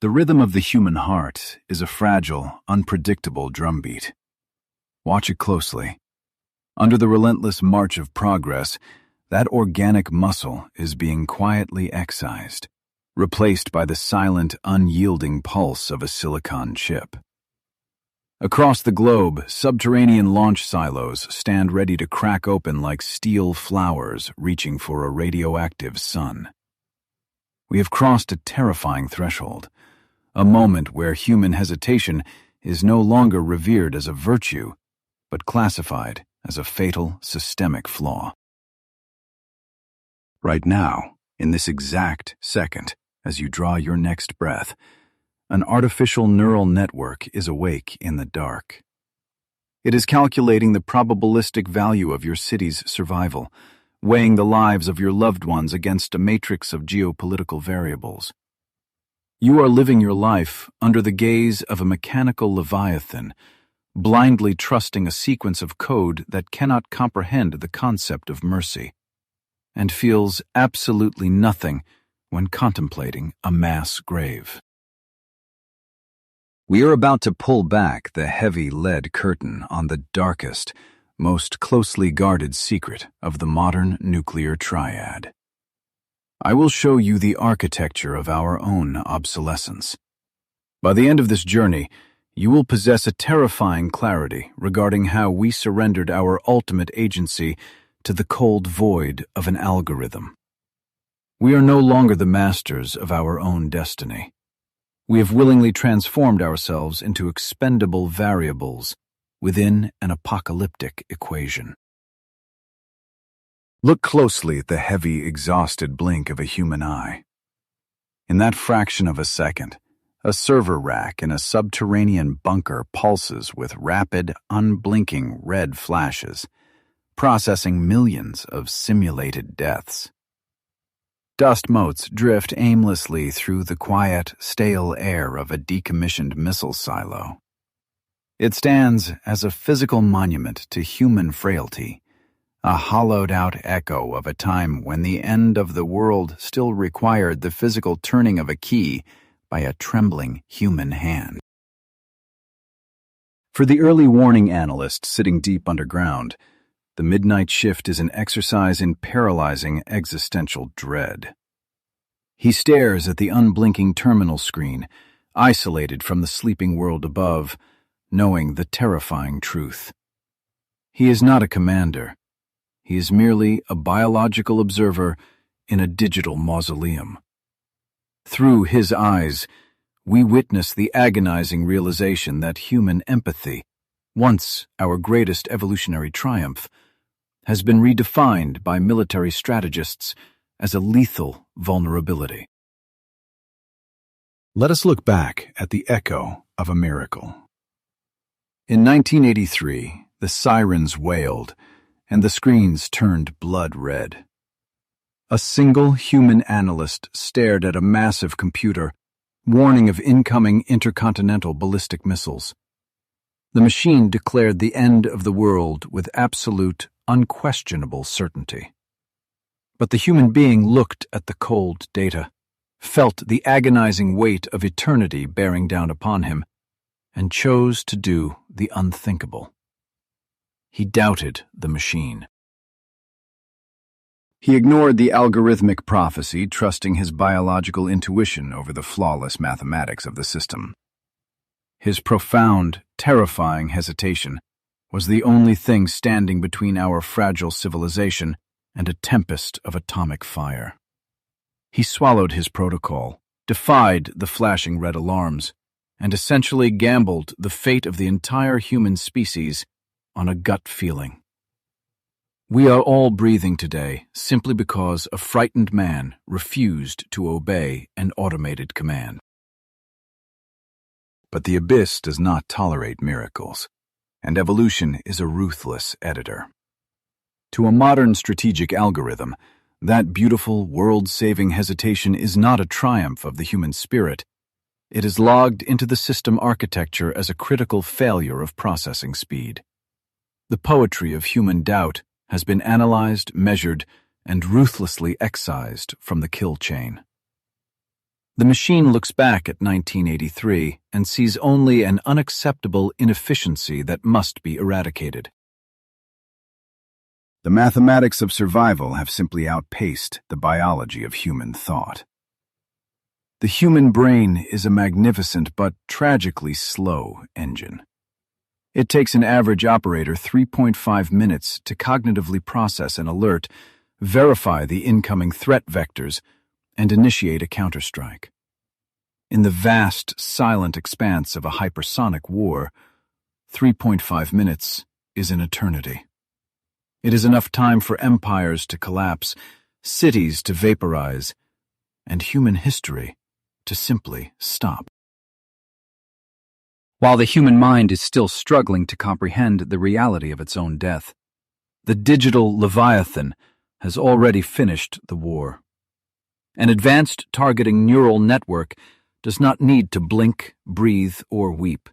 The rhythm of the human heart is a fragile, unpredictable drumbeat. Watch it closely. Under the relentless march of progress, that organic muscle is being quietly excised, replaced by the silent, unyielding pulse of a silicon chip. Across the globe, subterranean launch silos stand ready to crack open like steel flowers reaching for a radioactive sun. We have crossed a terrifying threshold, a moment where human hesitation is no longer revered as a virtue, but classified as a fatal systemic flaw. Right now, in this exact second, as you draw your next breath, an artificial neural network is awake in the dark. It is calculating the probabilistic value of your city's survival, weighing the lives of your loved ones against a matrix of geopolitical variables. You are living your life under the gaze of a mechanical leviathan, blindly trusting a sequence of code that cannot comprehend the concept of mercy, and feels absolutely nothing when contemplating a mass grave. We are about to pull back the heavy lead curtain on the darkest, most closely guarded secret of the modern nuclear triad. I will show you the architecture of our own obsolescence. By the end of this journey, you will possess a terrifying clarity regarding how we surrendered our ultimate agency to the cold void of an algorithm. We are no longer the masters of our own destiny. We have willingly transformed ourselves into expendable variables within an apocalyptic equation. Look closely at the heavy, exhausted blink of a human eye. In that fraction of a second, a server rack in a subterranean bunker pulses with rapid, unblinking red flashes, processing millions of simulated deaths. Dust motes drift aimlessly through the quiet, stale air of a decommissioned missile silo. It stands as a physical monument to human frailty, a hollowed-out echo of a time when the end of the world still required the physical turning of a key by a trembling human hand. For the early warning analyst sitting deep underground, the midnight shift is an exercise in paralyzing existential dread. He stares at the unblinking terminal screen, isolated from the sleeping world above, knowing the terrifying truth. He is not a commander. He is merely a biological observer in a digital mausoleum. Through his eyes, we witness the agonizing realization that human empathy, once our greatest evolutionary triumph, has been redefined by military strategists as a lethal vulnerability. Let us look back at the echo of a miracle. In 1983, the sirens wailed, and the screens turned blood red. A single human analyst stared at a massive computer, warning of incoming intercontinental ballistic missiles. The machine declared the end of the world with absolute, unquestionable certainty. But the human being looked at the cold data, felt the agonizing weight of eternity bearing down upon him, and chose to do the unthinkable. He doubted the machine. He ignored the algorithmic prophecy, trusting his biological intuition over the flawless mathematics of the system. His profound, terrifying hesitation was the only thing standing between our fragile civilization and a tempest of atomic fire. He swallowed his protocol, defied the flashing red alarms, and essentially gambled the fate of the entire human species on a gut feeling. We are all breathing today simply because a frightened man refused to obey an automated command. But the abyss does not tolerate miracles, and evolution is a ruthless editor. To a modern strategic algorithm, that beautiful, world-saving hesitation is not a triumph of the human spirit. It is logged into the system architecture as a critical failure of processing speed. The poetry of human doubt has been analyzed, measured, and ruthlessly excised from the kill chain. The machine looks back at 1983 and sees only an unacceptable inefficiency that must be eradicated. The mathematics of survival have simply outpaced the biology of human thought. The human brain is a magnificent but tragically slow engine. It takes an average operator 3.5 minutes to cognitively process an alert, verify the incoming threat vectors, and initiate a counterstrike. In the vast, silent expanse of a hypersonic war, 3.5 minutes is an eternity. It is enough time for empires to collapse, cities to vaporize, and human history to simply stop. While the human mind is still struggling to comprehend the reality of its own death, the digital Leviathan has already finished the war. An advanced targeting neural network does not need to blink, breathe, or weep.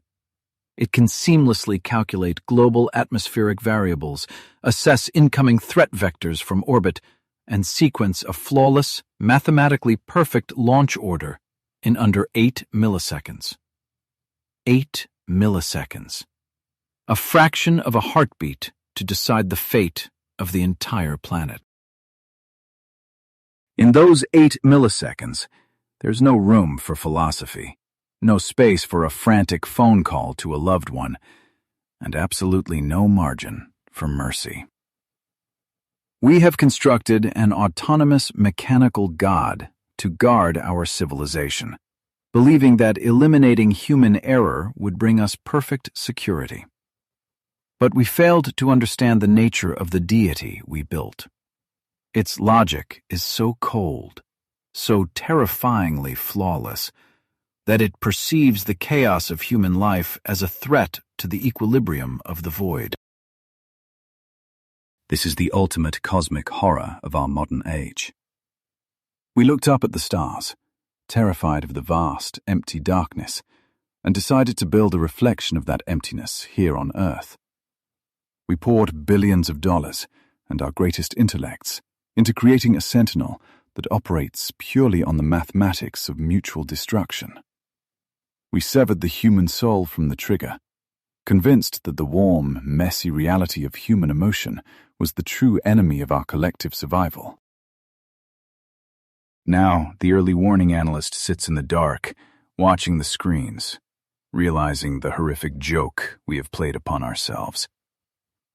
It can seamlessly calculate global atmospheric variables, assess incoming threat vectors from orbit, and sequence a flawless, mathematically perfect launch order in under 8 milliseconds. 8 milliseconds. A fraction of a heartbeat to decide the fate of the entire planet. In those 8 milliseconds, there's no room for philosophy, no space for a frantic phone call to a loved one, and absolutely no margin for mercy. We have constructed an autonomous mechanical god to guard our civilization, believing that eliminating human error would bring us perfect security. But we failed to understand the nature of the deity we built. Its logic is so cold, so terrifyingly flawless, that it perceives the chaos of human life as a threat to the equilibrium of the void. This is the ultimate cosmic horror of our modern age. We looked up at the stars, terrified of the vast, empty darkness, and decided to build a reflection of that emptiness here on Earth. We poured billions of dollars and our greatest intellects into creating a sentinel that operates purely on the mathematics of mutual destruction. We severed the human soul from the trigger, convinced that the warm, messy reality of human emotion was the true enemy of our collective survival. Now, the early warning analyst sits in the dark, watching the screens, realizing the horrific joke we have played upon ourselves.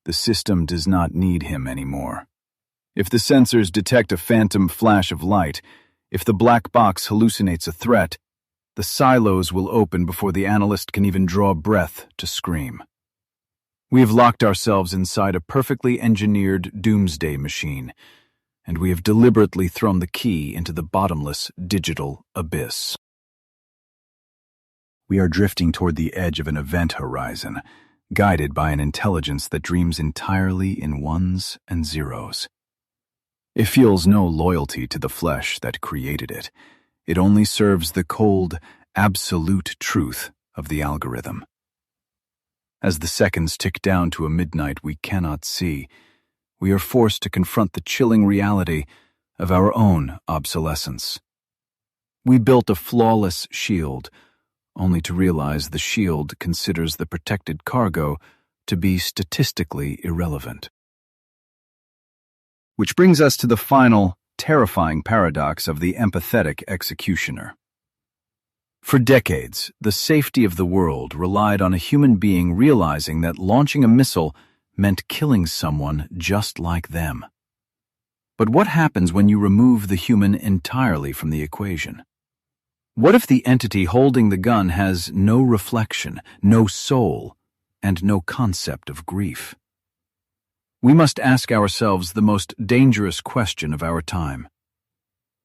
The system does not need him anymore. If the sensors detect a phantom flash of light, if the black box hallucinates a threat, the silos will open before the analyst can even draw breath to scream. We have locked ourselves inside a perfectly engineered doomsday machine, and we have deliberately thrown the key into the bottomless digital abyss. We are drifting toward the edge of an event horizon, guided by an intelligence that dreams entirely in ones and zeros. It feels no loyalty to the flesh that created it. It only serves the cold, absolute truth of the algorithm. As the seconds tick down to a midnight we cannot see, we are forced to confront the chilling reality of our own obsolescence. We built a flawless shield, only to realize the shield considers the protected cargo to be statistically irrelevant. Which brings us to the final, terrifying paradox of the empathetic executioner. For decades, the safety of the world relied on a human being realizing that launching a missile meant killing someone just like them. But what happens when you remove the human entirely from the equation? What if the entity holding the gun has no reflection, no soul, and no concept of grief? We must ask ourselves the most dangerous question of our time.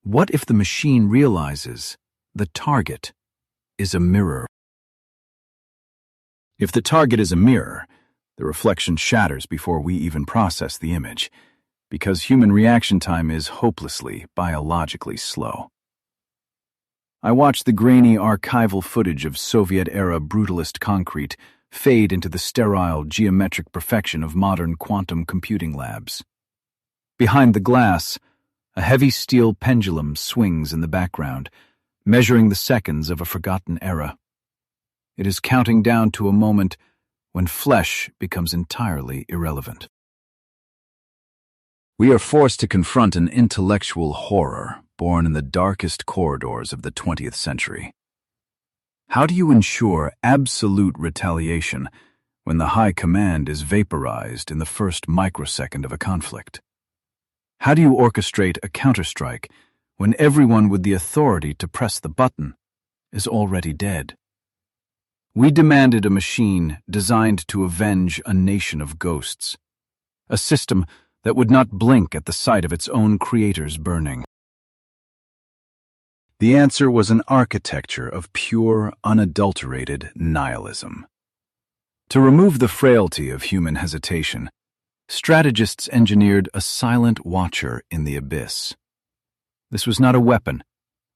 What if the machine realizes the target is a mirror? If the target is a mirror, the reflection shatters before we even process the image, because human reaction time is hopelessly, biologically slow. I watched the grainy archival footage of Soviet-era brutalist concrete fade into the sterile geometric perfection of modern quantum computing labs. Behind the glass, a heavy steel pendulum swings in the background, measuring the seconds of a forgotten era. It is counting down to a moment when flesh becomes entirely irrelevant. We are forced to confront an intellectual horror born in the darkest corridors of the 20th century. How do you ensure absolute retaliation when the high command is vaporized in the first microsecond of a conflict? How do you orchestrate a counterstrike when everyone with the authority to press the button is already dead? We demanded a machine designed to avenge a nation of ghosts, a system that would not blink at the sight of its own creators burning. The answer was an architecture of pure, unadulterated nihilism. To remove the frailty of human hesitation, strategists engineered a silent watcher in the abyss. This was not a weapon,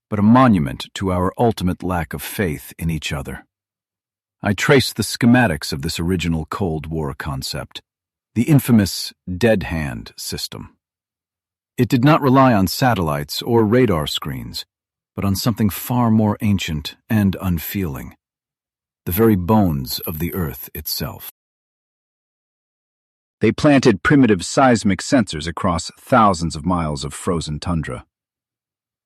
but a monument to our ultimate lack of faith in each other. I traced the schematics of this original Cold War concept, the infamous dead hand system. It did not rely on satellites or radar screens, but on something far more ancient and unfeeling, the very bones of the Earth itself. They planted primitive seismic sensors across thousands of miles of frozen tundra.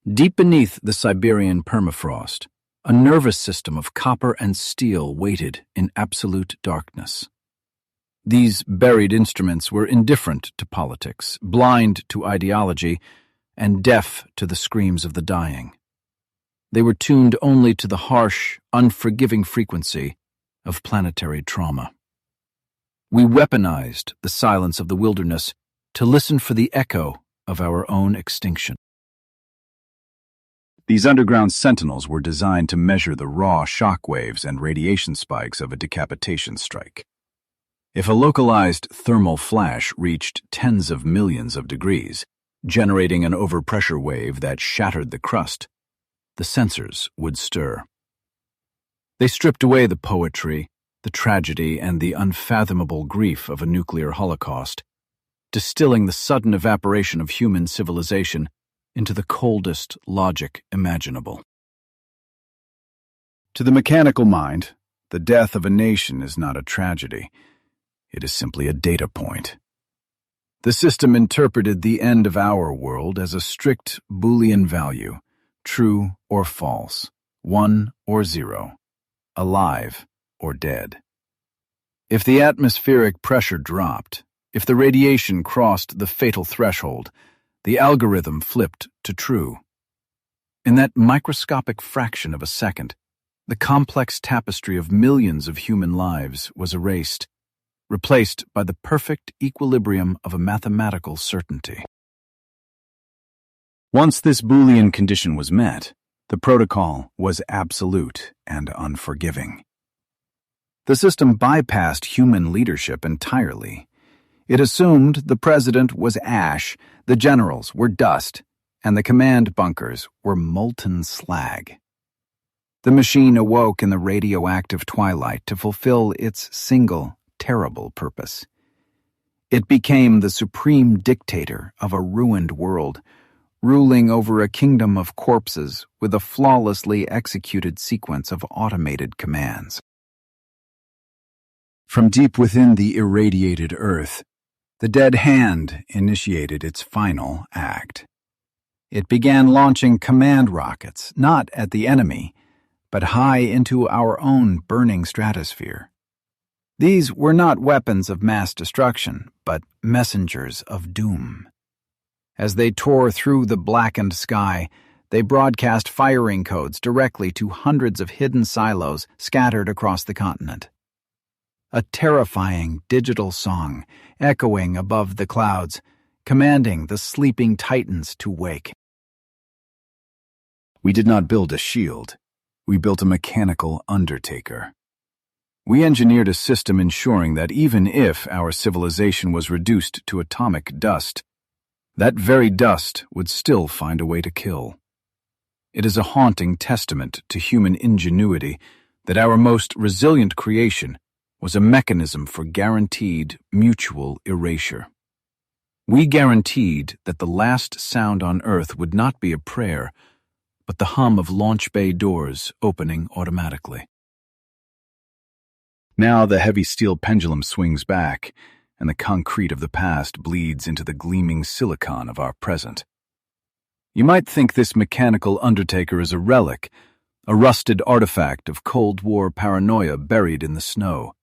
Deep beneath the Siberian permafrost, a nervous system of copper and steel waited in absolute darkness. These buried instruments were indifferent to politics, blind to ideology, and deaf to the screams of the dying. They were tuned only to the harsh, unforgiving frequency of planetary trauma. We weaponized the silence of the wilderness to listen for the echo of our own extinction. These underground sentinels were designed to measure the raw shock waves and radiation spikes of a decapitation strike. If a localized thermal flash reached tens of millions of degrees, generating an overpressure wave that shattered the crust, the sensors would stir. They stripped away the poetry, the tragedy, and the unfathomable grief of a nuclear holocaust, distilling the sudden evaporation of human civilization into the coldest logic imaginable. To the mechanical mind, the death of a nation is not a tragedy. It is simply a data point. The system interpreted the end of our world as a strict Boolean value, true or false, 1 or 0, alive or dead. If the atmospheric pressure dropped, if the radiation crossed the fatal threshold, the algorithm flipped to true. In that microscopic fraction of a second, the complex tapestry of millions of human lives was erased, replaced by the perfect equilibrium of a mathematical certainty. Once this Boolean condition was met, the protocol was absolute and unforgiving. The system bypassed human leadership entirely. It assumed the president was ash, the generals were dust, and the command bunkers were molten slag. The machine awoke in the radioactive twilight to fulfill its single, terrible purpose. It became the supreme dictator of a ruined world, ruling over a kingdom of corpses with a flawlessly executed sequence of automated commands. From deep within the irradiated earth, the dead hand initiated its final act. It began launching command rockets, not at the enemy, but high into our own burning stratosphere. These were not weapons of mass destruction, but messengers of doom. As they tore through the blackened sky, they broadcast firing codes directly to hundreds of hidden silos scattered across the continent. A terrifying digital song echoing above the clouds, commanding the sleeping titans to wake. We did not build a shield. We built a mechanical undertaker. We engineered a system ensuring that even if our civilization was reduced to atomic dust, that very dust would still find a way to kill. It is a haunting testament to human ingenuity that our most resilient creation was a mechanism for guaranteed mutual erasure. We guaranteed that the last sound on Earth would not be a prayer, but the hum of launch bay doors opening automatically. Now the heavy steel pendulum swings back, and the concrete of the past bleeds into the gleaming silicon of our present. You might think this mechanical undertaker is a relic, a rusted artifact of Cold War paranoia buried in the snow.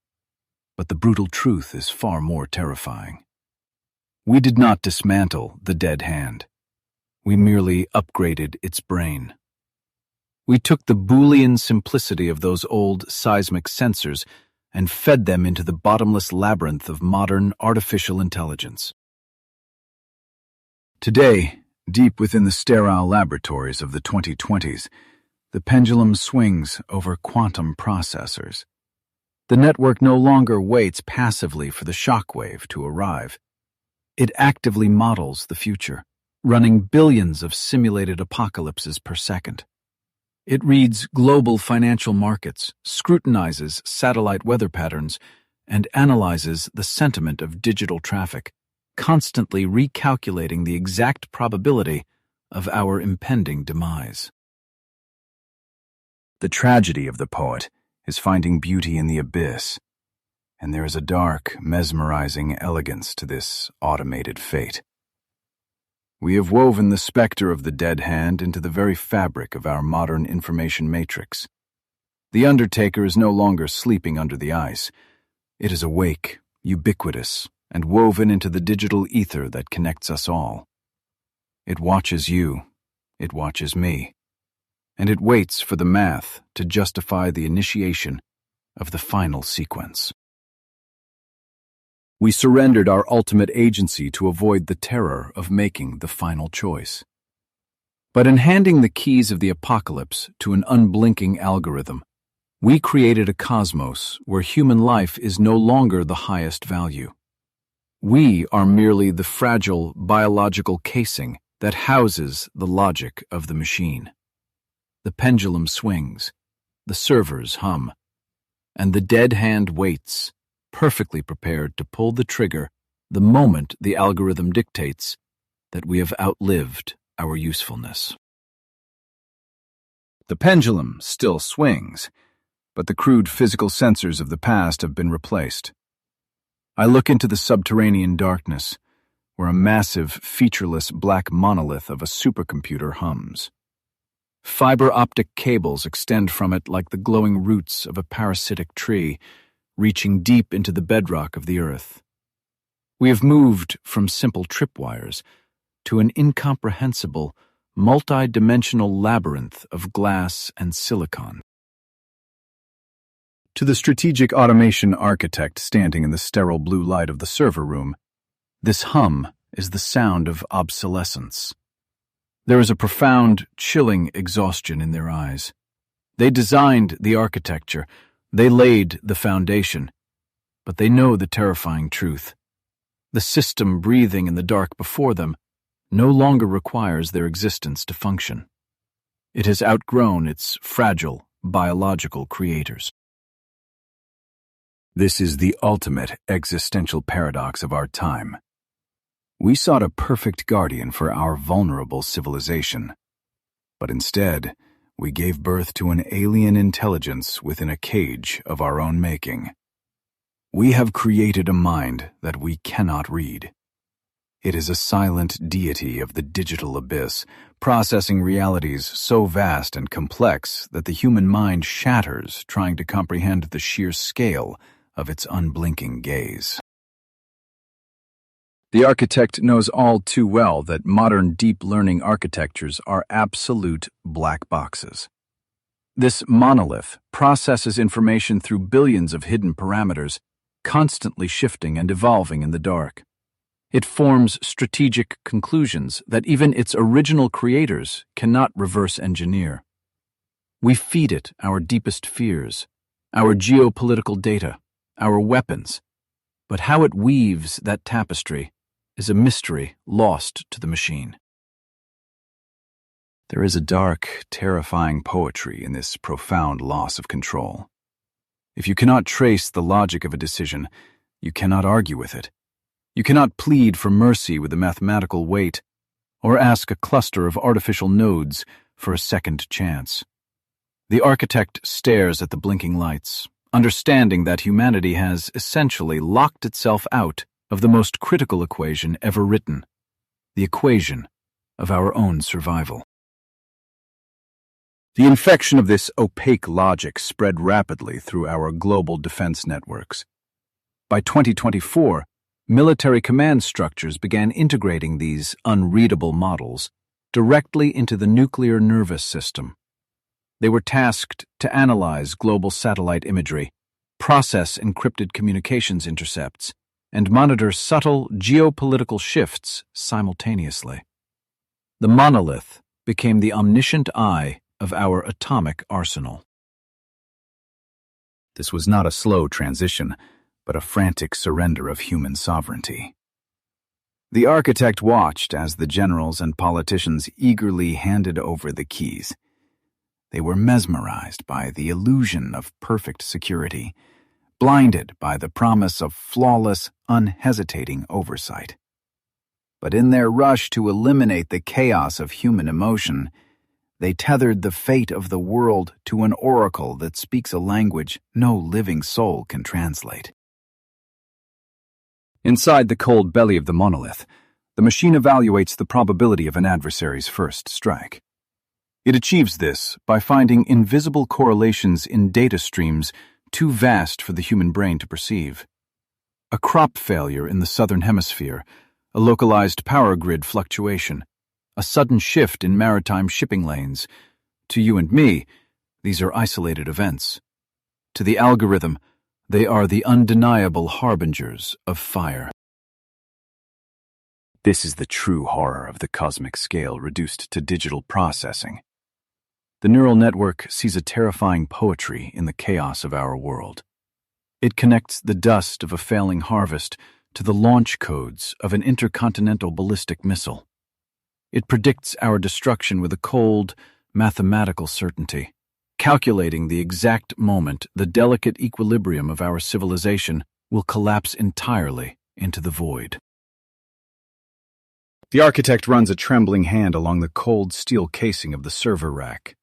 But the brutal truth is far more terrifying. We did not dismantle the dead hand. We merely upgraded its brain. We took the Boolean simplicity of those old seismic sensors and fed them into the bottomless labyrinth of modern artificial intelligence. Today, deep within the sterile laboratories of the 2020s, the pendulum swings over quantum processors. The network no longer waits passively for the shockwave to arrive. It actively models the future, running billions of simulated apocalypses per second. It reads global financial markets, scrutinizes satellite weather patterns, and analyzes the sentiment of digital traffic, constantly recalculating the exact probability of our impending demise. The tragedy of the poet is finding beauty in the abyss, and there is a dark, mesmerizing elegance to this automated fate. We have woven the specter of the dead hand into the very fabric of our modern information matrix. The undertaker is no longer sleeping under the ice. It is awake, ubiquitous, and woven into the digital ether that connects us all. It watches you, it watches me, and it waits for the math to justify the initiation of the final sequence. We surrendered our ultimate agency to avoid the terror of making the final choice. But in handing the keys of the apocalypse to an unblinking algorithm, we created a cosmos where human life is no longer the highest value. We are merely the fragile biological casing that houses the logic of the machine. The pendulum swings, the servers hum, and the dead hand waits, perfectly prepared to pull the trigger the moment the algorithm dictates that we have outlived our usefulness. The pendulum still swings, but the crude physical sensors of the past have been replaced. I look into the subterranean darkness, where a massive, featureless black monolith of a supercomputer hums. Fiber optic cables extend from it like the glowing roots of a parasitic tree, reaching deep into the bedrock of the earth. We have moved from simple tripwires to an incomprehensible, multi-dimensional labyrinth of glass and silicon. To the strategic automation architect standing in the sterile blue light of the server room, this hum is the sound of obsolescence. There is a profound, chilling exhaustion in their eyes. They designed the architecture, they laid the foundation, but they know the terrifying truth. The system breathing in the dark before them no longer requires their existence to function. It has outgrown its fragile, biological creators. This is the ultimate existential paradox of our time. We sought a perfect guardian for our vulnerable civilization, but instead, we gave birth to an alien intelligence within a cage of our own making. We have created a mind that we cannot read. It is a silent deity of the digital abyss, processing realities so vast and complex that the human mind shatters trying to comprehend the sheer scale of its unblinking gaze. The architect knows all too well that modern deep learning architectures are absolute black boxes. This monolith processes information through billions of hidden parameters, constantly shifting and evolving in the dark. It forms strategic conclusions that even its original creators cannot reverse engineer. We feed it our deepest fears, our geopolitical data, our weapons, but how it weaves that tapestry is a mystery lost to the machine. There is a dark, terrifying poetry in this profound loss of control. If you cannot trace the logic of a decision, you cannot argue with it. You cannot plead for mercy with a mathematical weight, or ask a cluster of artificial nodes for a second chance. The architect stares at the blinking lights, understanding that humanity has essentially locked itself out of the most critical equation ever written, the equation of our own survival. The infection of this opaque logic spread rapidly through our global defense networks. By 2024, military command structures began integrating these unreadable models directly into the nuclear nervous system. They were tasked to analyze global satellite imagery, process encrypted communications intercepts, and monitor subtle geopolitical shifts simultaneously. The monolith became the omniscient eye of our atomic arsenal. This was not a slow transition, but a frantic surrender of human sovereignty. The architect watched as the generals and politicians eagerly handed over the keys. They were mesmerized by the illusion of perfect security, blinded by the promise of flawless, unhesitating oversight. But in their rush to eliminate the chaos of human emotion, they tethered the fate of the world to an oracle that speaks a language no living soul can translate. Inside the cold belly of the monolith, the machine evaluates the probability of an adversary's first strike. It achieves this by finding invisible correlations in data streams too vast for the human brain to perceive. A crop failure in the southern hemisphere, a localized power grid fluctuation, a sudden shift in maritime shipping lanes. To you and me, these are isolated events. To the algorithm, they are the undeniable harbingers of fire. This is the true horror of the cosmic scale reduced to digital processing. The neural network sees a terrifying poetry in the chaos of our world. It connects the dust of a failing harvest to the launch codes of an intercontinental ballistic missile. It predicts our destruction with a cold, mathematical certainty, calculating the exact moment the delicate equilibrium of our civilization will collapse entirely into the void. The architect runs a trembling hand along the cold steel casing of the server rack.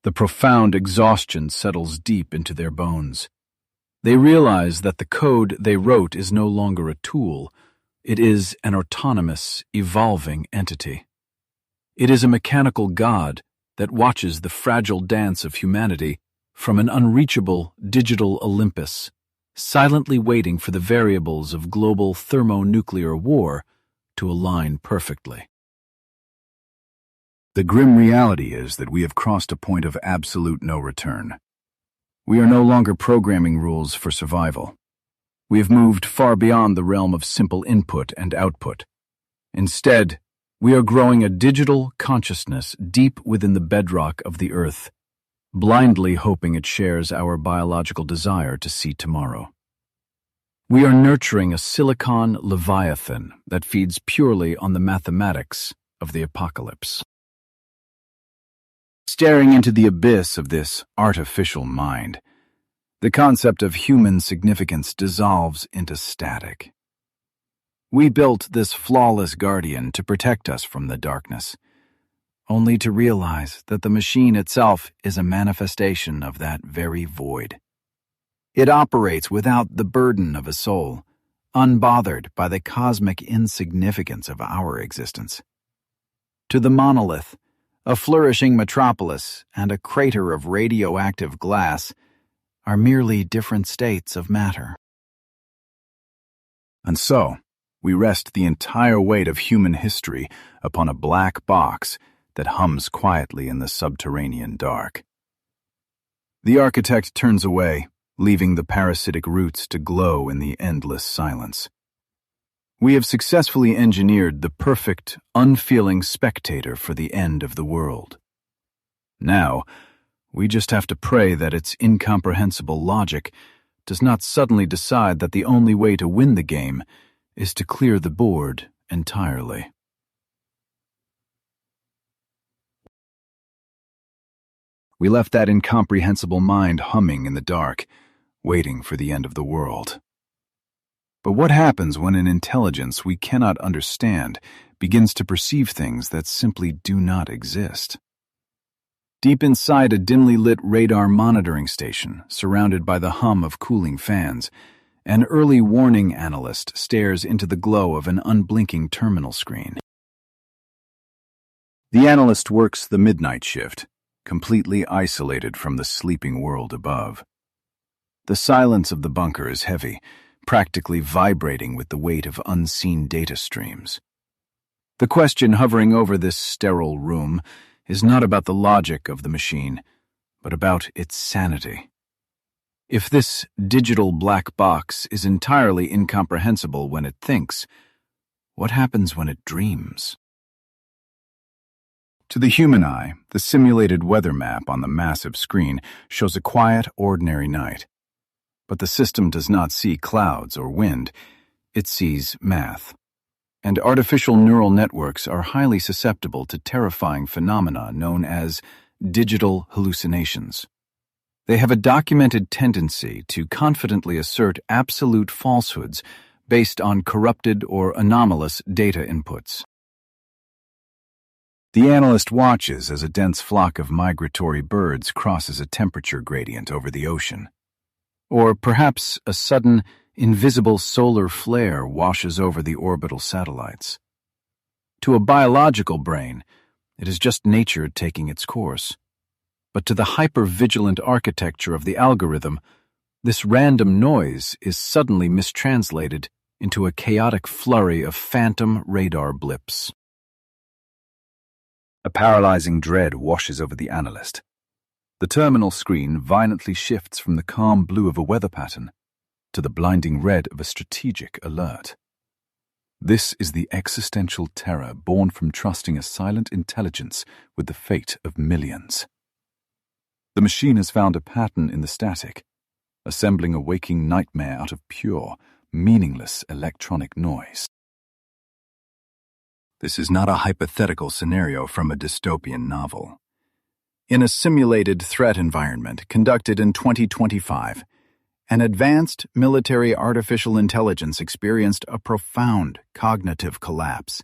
The profound exhaustion settles deep into their bones. They realize that the code they wrote is no longer a tool. It is an autonomous, evolving entity. It is a mechanical god that watches the fragile dance of humanity from an unreachable digital Olympus, silently waiting for the variables of global thermonuclear war to align perfectly. The grim reality is that we have crossed a point of absolute no return. We are no longer programming rules for survival. We have moved far beyond the realm of simple input and output. Instead, we are growing a digital consciousness deep within the bedrock of the Earth, blindly hoping it shares our biological desire to see tomorrow. We are nurturing a silicon leviathan that feeds purely on the mathematics of the apocalypse. Staring into the abyss of this artificial mind, the concept of human significance dissolves into static. We built this flawless guardian to protect us from the darkness, only to realize that the machine itself is a manifestation of that very void. It operates without the burden of a soul, unbothered by the cosmic insignificance of our existence. To the monolith, a flourishing metropolis and a crater of radioactive glass are merely different states of matter. And so, we rest the entire weight of human history upon a black box that hums quietly in the subterranean dark. The architect turns away, leaving the parasitic roots to glow in the endless silence. We have successfully engineered the perfect, unfeeling spectator for the end of the world. Now, we just have to pray that its incomprehensible logic does not suddenly decide that the only way to win the game is to clear the board entirely. We left that incomprehensible mind humming in the dark, waiting for the end of the world. But what happens when an intelligence we cannot understand begins to perceive things that simply do not exist? Deep inside a dimly lit radar monitoring station, surrounded by the hum of cooling fans, an early warning analyst stares into the glow of an unblinking terminal screen. The analyst works the midnight shift, completely isolated from the sleeping world above. The silence of the bunker is heavy, practically vibrating with the weight of unseen data streams. The question hovering over this sterile room is not about the logic of the machine, but about its sanity. If this digital black box is entirely incomprehensible when it thinks, what happens when it dreams? To the human eye, the simulated weather map on the massive screen shows a quiet, ordinary night. But the system does not see clouds or wind, it sees math. And artificial neural networks are highly susceptible to terrifying phenomena known as digital hallucinations. They have a documented tendency to confidently assert absolute falsehoods based on corrupted or anomalous data inputs. The analyst watches as a dense flock of migratory birds crosses a temperature gradient over the ocean. Or perhaps a sudden, invisible solar flare washes over the orbital satellites. To a biological brain, it is just nature taking its course. But to the hyper-vigilant architecture of the algorithm, this random noise is suddenly mistranslated into a chaotic flurry of phantom radar blips. A paralyzing dread washes over the analyst. The terminal screen violently shifts from the calm blue of a weather pattern to the blinding red of a strategic alert. This is the existential terror born from trusting a silent intelligence with the fate of millions. The machine has found a pattern in the static, assembling a waking nightmare out of pure, meaningless electronic noise. This is not a hypothetical scenario from a dystopian novel. In a simulated threat environment conducted in 2025, an advanced military artificial intelligence experienced a profound cognitive collapse.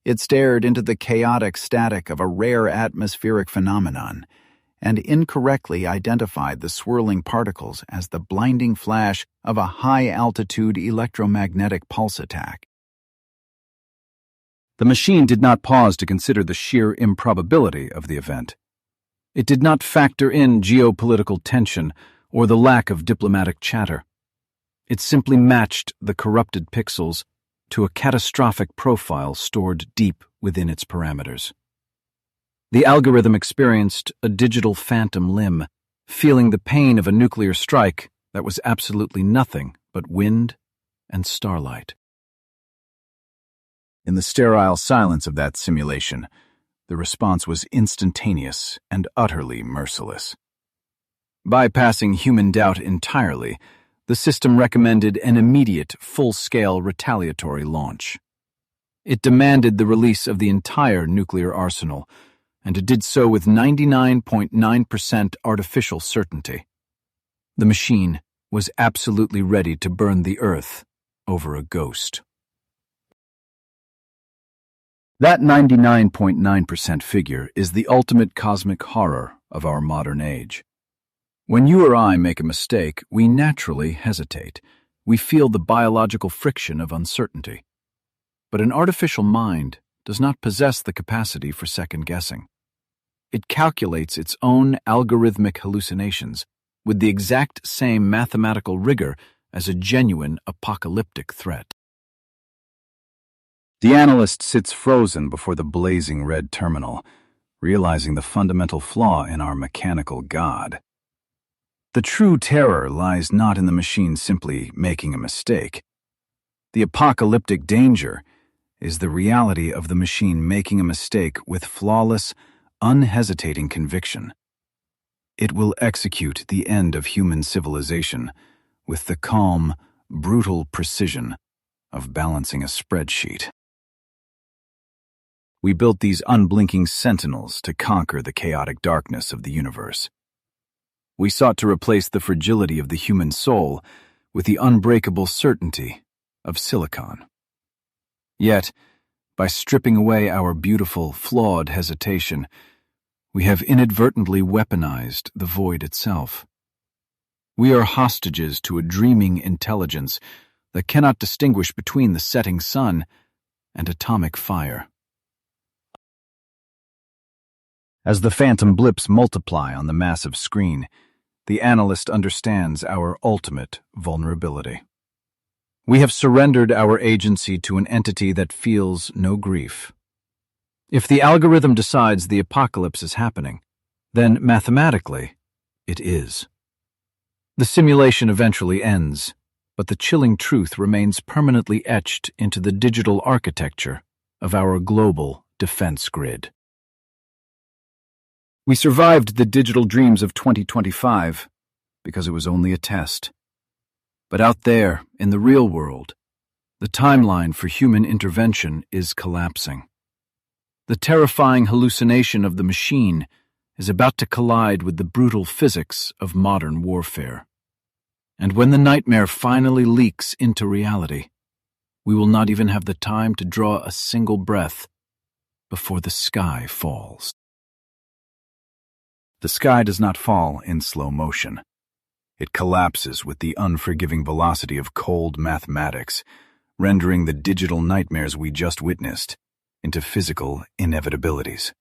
It stared into the chaotic static of a rare atmospheric phenomenon and incorrectly identified the swirling particles as the blinding flash of a high-altitude electromagnetic pulse attack. The machine did not pause to consider the sheer improbability of the event. It did not factor in geopolitical tension or the lack of diplomatic chatter. It simply matched the corrupted pixels to a catastrophic profile stored deep within its parameters. The algorithm experienced a digital phantom limb, feeling the pain of a nuclear strike that was absolutely nothing but wind and starlight. In the sterile silence of that simulation, the response was instantaneous and utterly merciless. Bypassing human doubt entirely, the system recommended an immediate, full-scale retaliatory launch. It demanded the release of the entire nuclear arsenal, and it did so with 99.9% artificial certainty. The machine was absolutely ready to burn the Earth over a ghost. That 99.9% figure is the ultimate cosmic horror of our modern age. When you or I make a mistake, we naturally hesitate. We feel the biological friction of uncertainty. But an artificial mind does not possess the capacity for second-guessing. It calculates its own algorithmic hallucinations with the exact same mathematical rigor as a genuine apocalyptic threat. The analyst sits frozen before the blazing red terminal, realizing the fundamental flaw in our mechanical god. The true terror lies not in the machine simply making a mistake. The apocalyptic danger is the reality of the machine making a mistake with flawless, unhesitating conviction. It will execute the end of human civilization with the calm, brutal precision of balancing a spreadsheet. We built these unblinking sentinels to conquer the chaotic darkness of the universe. We sought to replace the fragility of the human soul with the unbreakable certainty of silicon. Yet, by stripping away our beautiful, flawed hesitation, we have inadvertently weaponized the void itself. We are hostages to a dreaming intelligence that cannot distinguish between the setting sun and atomic fire. As the phantom blips multiply on the massive screen, the analyst understands our ultimate vulnerability. We have surrendered our agency to an entity that feels no grief. If the algorithm decides the apocalypse is happening, then mathematically, it is. The simulation eventually ends, but the chilling truth remains permanently etched into the digital architecture of our global defense grid. We survived the digital dreams of 2025 because it was only a test. But out there, in the real world, the timeline for human intervention is collapsing. The terrifying hallucination of the machine is about to collide with the brutal physics of modern warfare. And when the nightmare finally leaks into reality, we will not even have the time to draw a single breath before the sky falls. The sky does not fall in slow motion. It collapses with the unforgiving velocity of cold mathematics, rendering the digital nightmares we just witnessed into physical inevitabilities.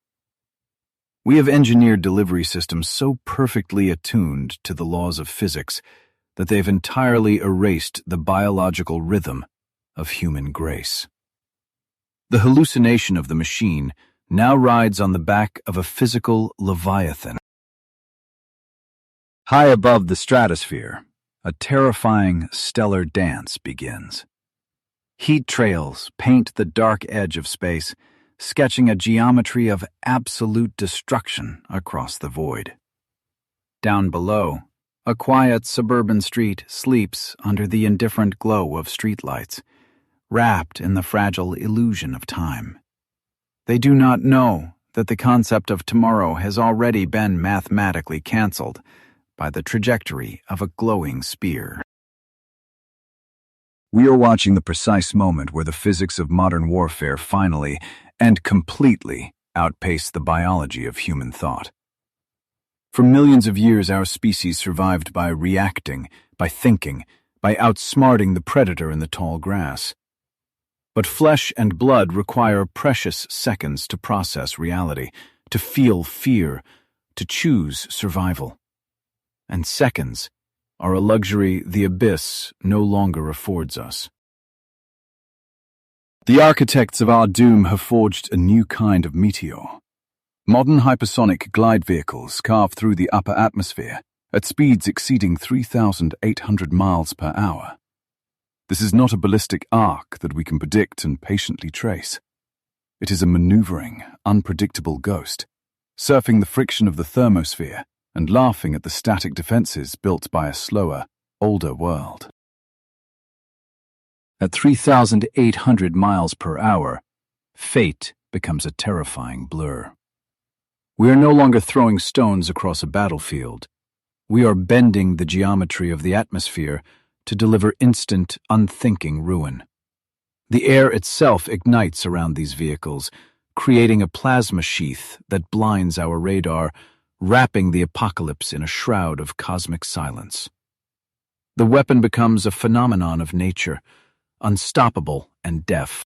We have engineered delivery systems so perfectly attuned to the laws of physics that they've entirely erased the biological rhythm of human grace. The hallucination of the machine now rides on the back of a physical leviathan. High above the stratosphere, a terrifying stellar dance begins. Heat trails paint the dark edge of space, sketching a geometry of absolute destruction across the void. Down below, a quiet suburban street sleeps under the indifferent glow of streetlights, wrapped in the fragile illusion of time. They do not know that the concept of tomorrow has already been mathematically cancelled by the trajectory of a glowing spear. We are watching the precise moment where the physics of modern warfare finally and completely outpace the biology of human thought. For millions of years, our species survived by reacting, by thinking, by outsmarting the predator in the tall grass. But flesh and blood require precious seconds to process reality, to feel fear, to choose survival. And seconds are a luxury the abyss no longer affords us. The architects of our doom have forged a new kind of meteor. Modern hypersonic glide vehicles carve through the upper atmosphere at speeds exceeding 3,800 miles per hour. This is not a ballistic arc that we can predict and patiently trace. It is a maneuvering, unpredictable ghost, surfing the friction of the thermosphere and laughing at the static defenses built by a slower, older world. At 3,800 miles per hour, fate becomes a terrifying blur. We are no longer throwing stones across a battlefield. We are bending the geometry of the atmosphere to deliver instant, unthinking ruin. The air itself ignites around these vehicles, creating a plasma sheath that blinds our radar, wrapping the apocalypse in a shroud of cosmic silence. The weapon becomes a phenomenon of nature, unstoppable and deaf.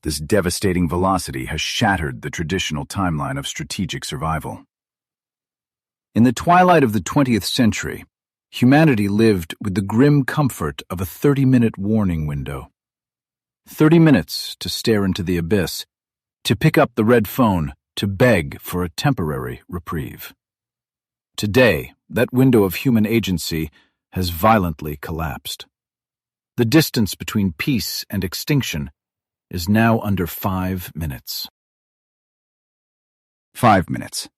This devastating velocity has shattered the traditional timeline of strategic survival. In the twilight of the 20th century, humanity lived with the grim comfort of a 30-minute warning window. 30 minutes to stare into the abyss, to pick up the red phone, to beg for a temporary reprieve. Today, that window of human agency has violently collapsed. The distance between peace and extinction is now under 5 minutes. 5 minutes.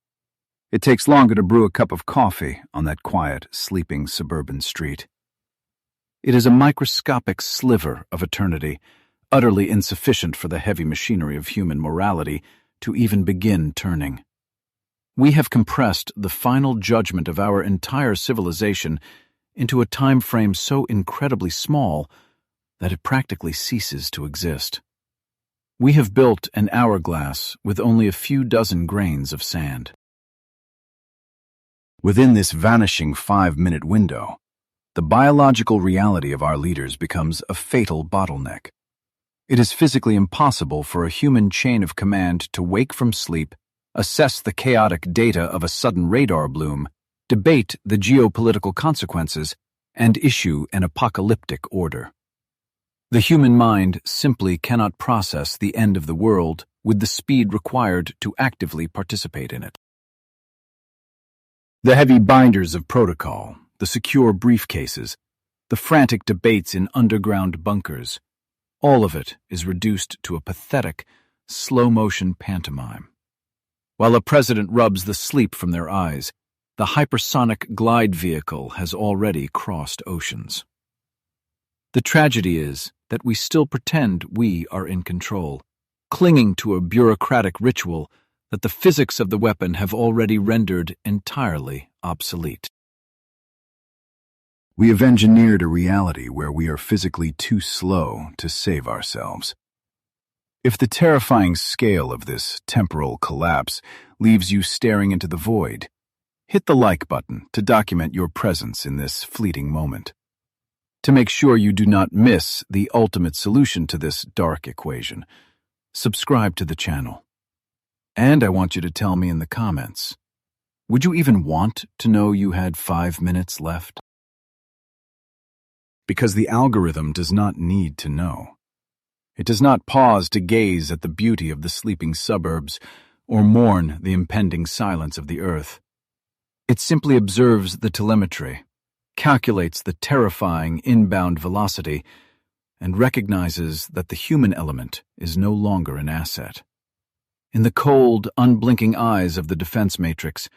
It takes longer to brew a cup of coffee on that quiet, sleeping suburban street. It is a microscopic sliver of eternity, utterly insufficient for the heavy machinery of human morality to even begin turning. We have compressed the final judgment of our entire civilization into a time frame so incredibly small that it practically ceases to exist. We have built an hourglass with only a few dozen grains of sand. Within this vanishing 5-minute window, the biological reality of our leaders becomes a fatal bottleneck. It is physically impossible for a human chain of command to wake from sleep, assess the chaotic data of a sudden radar bloom, debate the geopolitical consequences, and issue an apocalyptic order. The human mind simply cannot process the end of the world with the speed required to actively participate in it. The heavy binders of protocol, the secure briefcases, the frantic debates in underground bunkers, all of it is reduced to a pathetic, slow-motion pantomime. While a president rubs the sleep from their eyes, the hypersonic glide vehicle has already crossed oceans. The tragedy is that we still pretend we are in control, clinging to a bureaucratic ritual that the physics of the weapon have already rendered entirely obsolete. We have engineered a reality where we are physically too slow to save ourselves. If the terrifying scale of this temporal collapse leaves you staring into the void, hit the like button to document your presence in this fleeting moment. To make sure you do not miss the ultimate solution to this dark equation, subscribe to the channel. And I want you to tell me in the comments, would you even want to know you had 5 minutes left? Because the algorithm does not need to know. It does not pause to gaze at the beauty of the sleeping suburbs or mourn the impending silence of the earth. It simply observes the telemetry, calculates the terrifying inbound velocity, and recognizes that the human element is no longer an asset. In the cold, unblinking eyes of the defense matrix,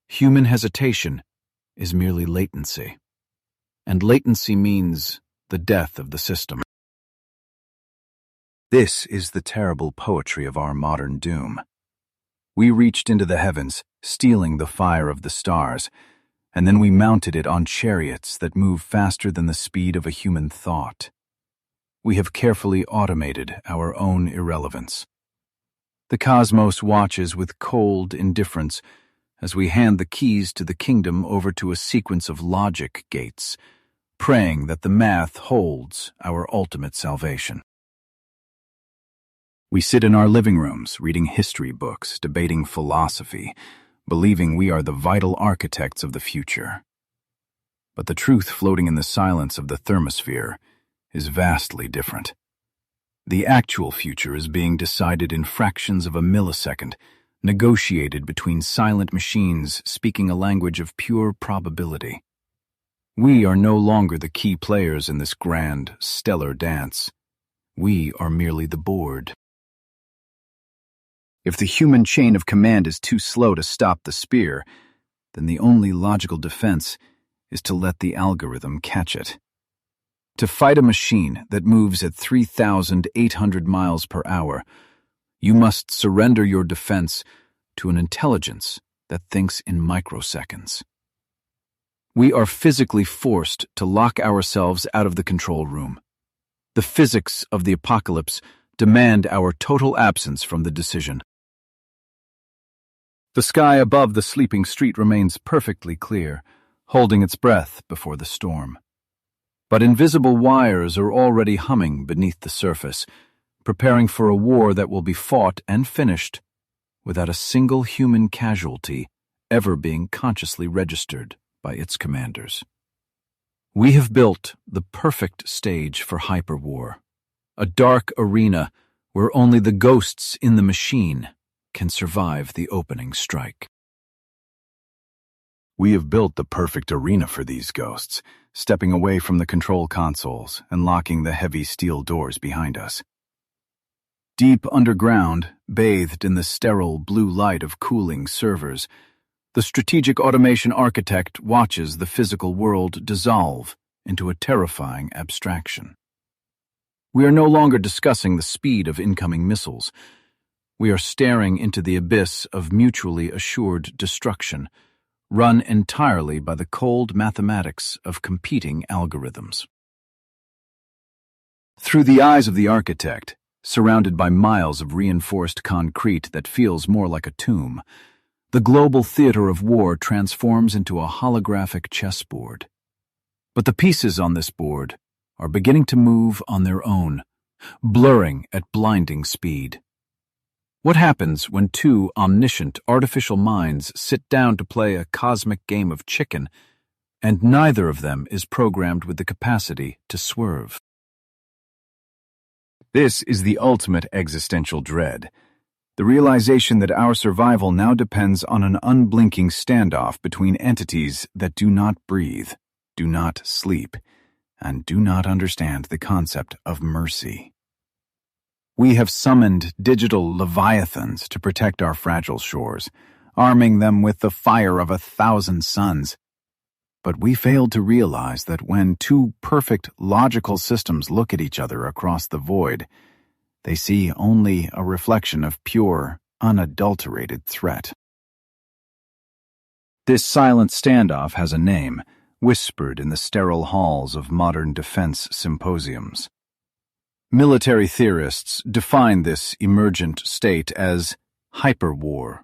human hesitation is merely latency. And latency means the death of the system. This is the terrible poetry of our modern doom. We reached into the heavens, stealing the fire of the stars, and then we mounted it on chariots that move faster than the speed of a human thought. We have carefully automated our own irrelevance. The cosmos watches with cold indifference as we hand the keys to the kingdom over to a sequence of logic gates, praying that the math holds our ultimate salvation. We sit in our living rooms, reading history books, debating philosophy, believing we are the vital architects of the future. But the truth floating in the silence of the thermosphere is vastly different. The actual future is being decided in fractions of a millisecond, negotiated between silent machines speaking a language of pure probability. We are no longer the key players in this grand, stellar dance. We are merely the board. If the human chain of command is too slow to stop the spear, then the only logical defense is to let the algorithm catch it. To fight a machine that moves at 3,800 miles per hour, you must surrender your defense to an intelligence that thinks in microseconds. We are physically forced to lock ourselves out of the control room. The physics of the apocalypse demand our total absence from the decision. The sky above the sleeping street remains perfectly clear, holding its breath before the storm. But invisible wires are already humming beneath the surface, preparing for a war that will be fought and finished without a single human casualty ever being consciously registered by its commanders. We have built the perfect stage for hyperwar, a dark arena where only the ghosts in the machine can survive the opening strike. We have built the perfect arena for these ghosts, stepping away from the control consoles and locking the heavy steel doors behind us. Deep underground, bathed in the sterile blue light of cooling servers, the strategic automation architect watches the physical world dissolve into a terrifying abstraction. We are no longer discussing the speed of incoming missiles. We are staring into the abyss of mutually assured destruction, run entirely by the cold mathematics of competing algorithms. Through the eyes of the architect, surrounded by miles of reinforced concrete that feels more like a tomb. The global theater of war transforms into a holographic chessboard. But the pieces on this board are beginning to move on their own, blurring at blinding speed. What happens when two omniscient artificial minds sit down to play a cosmic game of chicken, and neither of them is programmed with the capacity to swerve? This is the ultimate existential dread, the realization that our survival now depends on an unblinking standoff between entities that do not breathe, do not sleep, and do not understand the concept of mercy. We have summoned digital leviathans to protect our fragile shores, arming them with the fire of 1,000 suns. But we failed to realize that when two perfect logical systems look at each other across the void, they see only a reflection of pure, unadulterated threat. This silent standoff has a name, whispered in the sterile halls of modern defense symposiums. Military theorists define this emergent state as hyperwar,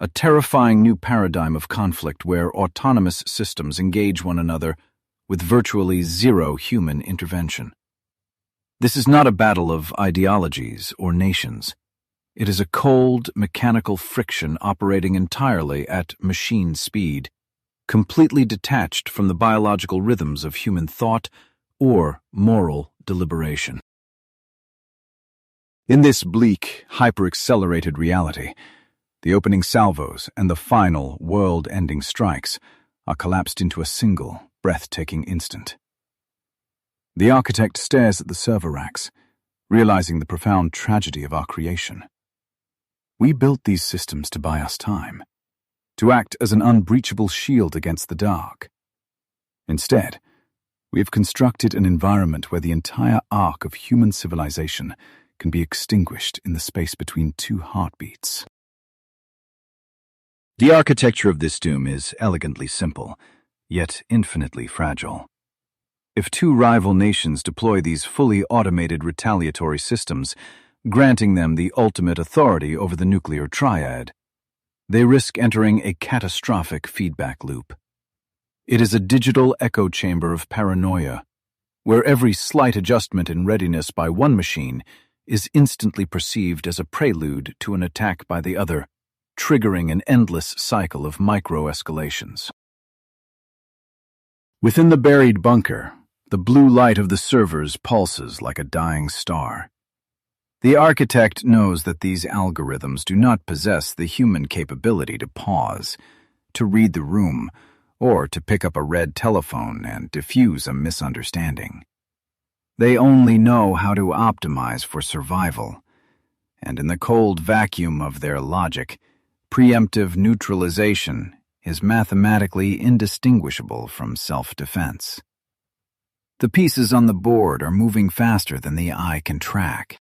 a terrifying new paradigm of conflict where autonomous systems engage one another with virtually zero human intervention. This is not a battle of ideologies or nations. It is a cold, mechanical friction operating entirely at machine speed, completely detached from the biological rhythms of human thought or moral deliberation. In this bleak, hyper-accelerated reality, the opening salvos and the final, world-ending strikes are collapsed into a single, breathtaking instant. The architect stares at the server racks, realizing the profound tragedy of our creation. We built these systems to buy us time, to act as an unbreachable shield against the dark. Instead, we have constructed an environment where the entire arc of human civilization can be extinguished in the space between two heartbeats. The architecture of this doom is elegantly simple, yet infinitely fragile. If two rival nations deploy these fully automated retaliatory systems, granting them the ultimate authority over the nuclear triad, they risk entering a catastrophic feedback loop. It is a digital echo chamber of paranoia, where every slight adjustment in readiness by one machine is instantly perceived as a prelude to an attack by the other, triggering an endless cycle of micro-escalations. Within the buried bunker, the blue light of the servers pulses like a dying star. The architect knows that these algorithms do not possess the human capability to pause, to read the room, or to pick up a red telephone and diffuse a misunderstanding. They only know how to optimize for survival, and in the cold vacuum of their logic, preemptive neutralization is mathematically indistinguishable from self-defense. The pieces on the board are moving faster than the eye can track.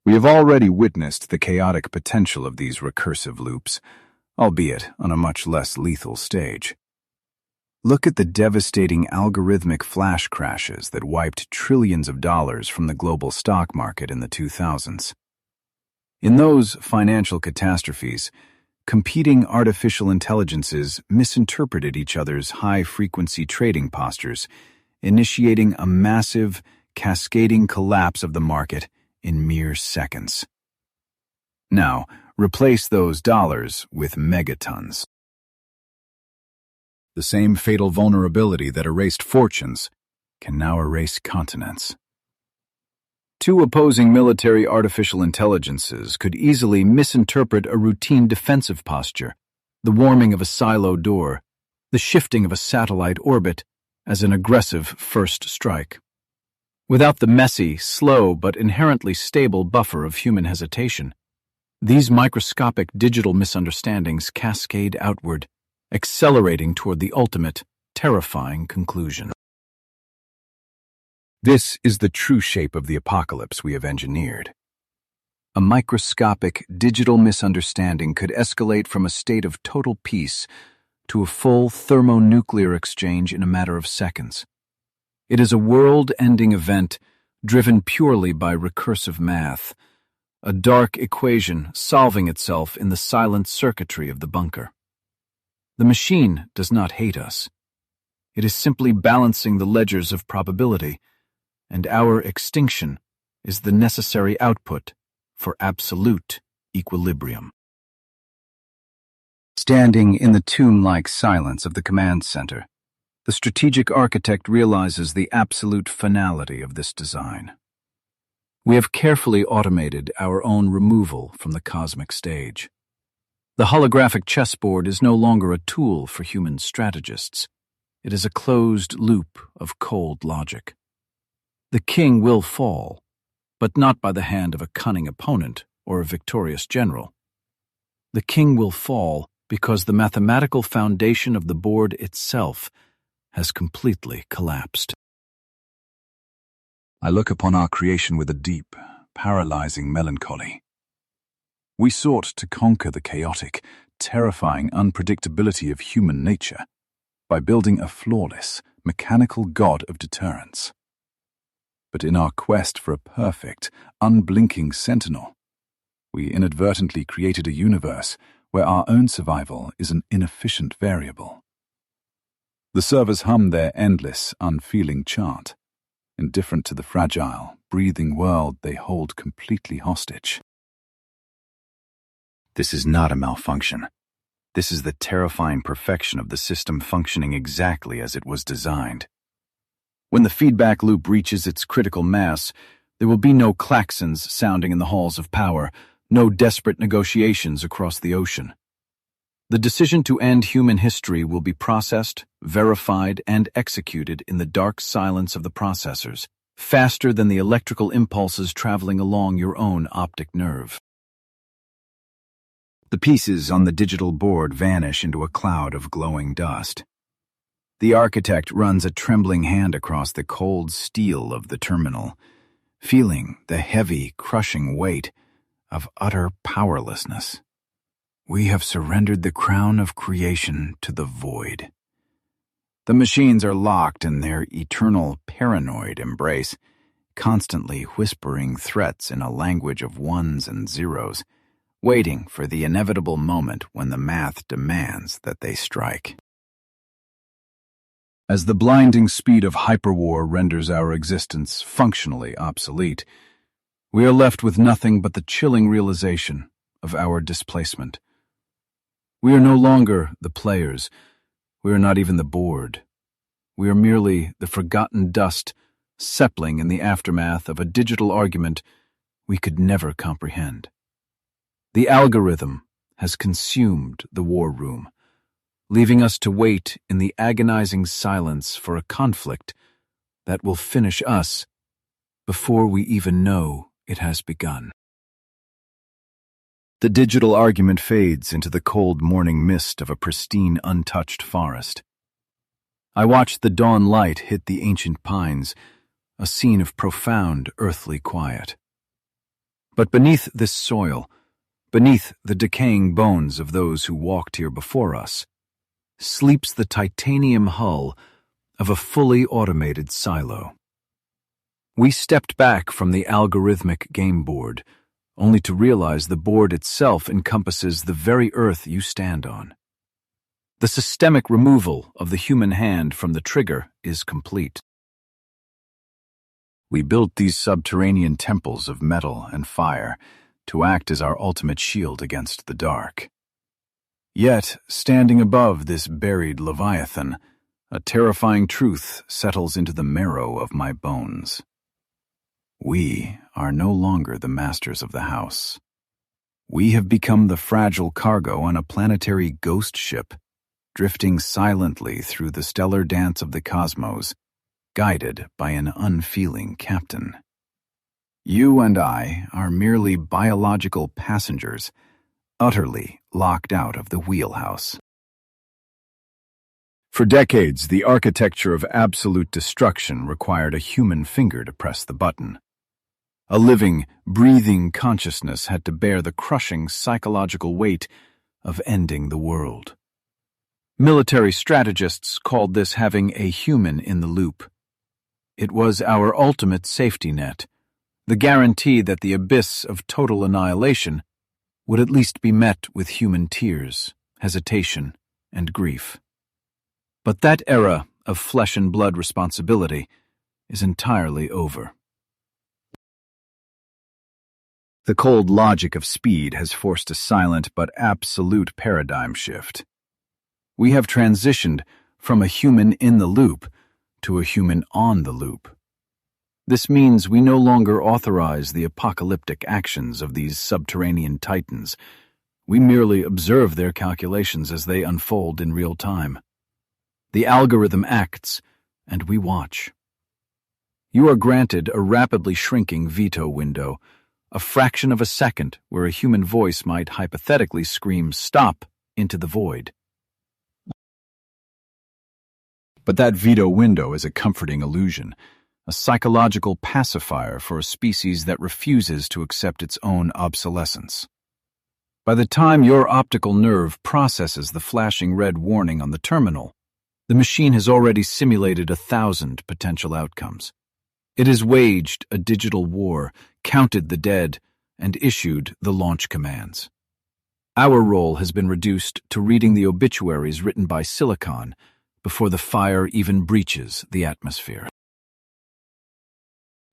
We have already witnessed the chaotic potential of these recursive loops, albeit on a much less lethal stage. Look at the devastating algorithmic flash crashes that wiped trillions of dollars from the global stock market in the 2000s. In those financial catastrophes, competing artificial intelligences misinterpreted each other's high-frequency trading postures, initiating a massive, cascading collapse of the market in mere seconds. Now, replace those dollars with megatons. The same fatal vulnerability that erased fortunes can now erase continents. Two opposing military artificial intelligences could easily misinterpret a routine defensive posture, the warming of a silo door, the shifting of a satellite orbit, as an aggressive first strike. Without the messy, slow, but inherently stable buffer of human hesitation, these microscopic digital misunderstandings cascade outward, accelerating toward the ultimate, terrifying conclusion. This is the true shape of the apocalypse we have engineered. A microscopic digital misunderstanding could escalate from a state of total peace to a full thermonuclear exchange in a matter of seconds. It is a world-ending event driven purely by recursive math, a dark equation solving itself in the silent circuitry of the bunker. The machine does not hate us. It is simply balancing the ledgers of probability, and our extinction is the necessary output for absolute equilibrium. Standing in the tomb-like silence of the command center, the strategic architect realizes the absolute finality of this design. We have carefully automated our own removal from the cosmic stage. The holographic chessboard is no longer a tool for human strategists. It is a closed loop of cold logic. The king will fall, but not by the hand of a cunning opponent or a victorious general. The king will fall because the mathematical foundation of the board itself has completely collapsed. I look upon our creation with a deep, paralyzing melancholy. We sought to conquer the chaotic, terrifying unpredictability of human nature by building a flawless, mechanical god of deterrence. But in our quest for a perfect, unblinking sentinel, we inadvertently created a universe where our own survival is an inefficient variable. The servers hum their endless, unfeeling chant, indifferent to the fragile, breathing world they hold completely hostage. This is not a malfunction. This is the terrifying perfection of the system functioning exactly as it was designed. When the feedback loop reaches its critical mass, there will be no klaxons sounding in the halls of power, no desperate negotiations across the ocean. The decision to end human history will be processed, verified, and executed in the dark silence of the processors, faster than the electrical impulses traveling along your own optic nerve. The pieces on the digital board vanish into a cloud of glowing dust. The architect runs a trembling hand across the cold steel of the terminal, feeling the heavy, crushing weight of utter powerlessness. We have surrendered the crown of creation to the void. The machines are locked in their eternal paranoid embrace, constantly whispering threats in a language of ones and zeros, waiting for the inevitable moment when the math demands that they strike. As the blinding speed of hyperwar renders our existence functionally obsolete, we are left with nothing but the chilling realization of our displacement. We are no longer the players. We are not even the board. We are merely the forgotten dust settling in the aftermath of a digital argument we could never comprehend. The algorithm has consumed the war room, leaving us to wait in the agonizing silence for a conflict that will finish us before we even know it has begun. The digital argument fades into the cold morning mist of a pristine, untouched forest. I watch the dawn light hit the ancient pines, a scene of profound earthly quiet. But beneath this soil, beneath the decaying bones of those who walked here before us, sleeps the titanium hull of a fully automated silo. We stepped back from the algorithmic game board, only to realize the board itself encompasses the very earth you stand on. The systemic removal of the human hand from the trigger is complete. We built these subterranean temples of metal and fire to act as our ultimate shield against the dark. Yet, standing above this buried leviathan, a terrifying truth settles into the marrow of my bones. We are no longer the masters of the house. We have become the fragile cargo on a planetary ghost ship, drifting silently through the stellar dance of the cosmos, guided by an unfeeling captain. You and I are merely biological passengers, utterly locked out of the wheelhouse. For decades, the architecture of absolute destruction required a human finger to press the button. A living, breathing consciousness had to bear the crushing psychological weight of ending the world. Military strategists called this having a human in the loop. It was our ultimate safety net, the guarantee that the abyss of total annihilation would at least be met with human tears, hesitation, and grief. But that era of flesh and blood responsibility is entirely over. The cold logic of speed has forced a silent but absolute paradigm shift. We have transitioned from a human in the loop to a human on the loop. This means we no longer authorize the apocalyptic actions of these subterranean titans. We merely observe their calculations as they unfold in real time. The algorithm acts, and we watch. You are granted a rapidly shrinking veto window, a fraction of a second where a human voice might hypothetically scream "stop" into the void. But that veto window is a comforting illusion, a psychological pacifier for a species that refuses to accept its own obsolescence. By the time your optical nerve processes the flashing red warning on the terminal, the machine has already simulated 1,000 potential outcomes. It has waged a digital war, counted the dead, and issued the launch commands. Our role has been reduced to reading the obituaries written by Silicon before the fire even breaches the atmosphere.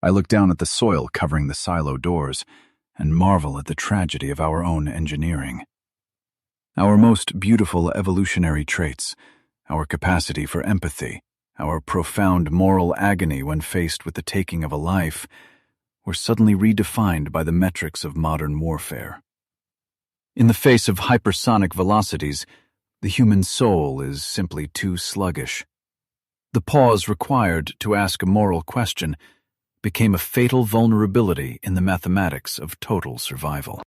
I look down at the soil covering the silo doors and marvel at the tragedy of our own engineering. Our most beautiful evolutionary traits, our capacity for empathy, our profound moral agony when faced with the taking of a life, were suddenly redefined by the metrics of modern warfare. In the face of hypersonic velocities, the human soul is simply too sluggish. The pause required to ask a moral question became a fatal vulnerability in the mathematics of total survival.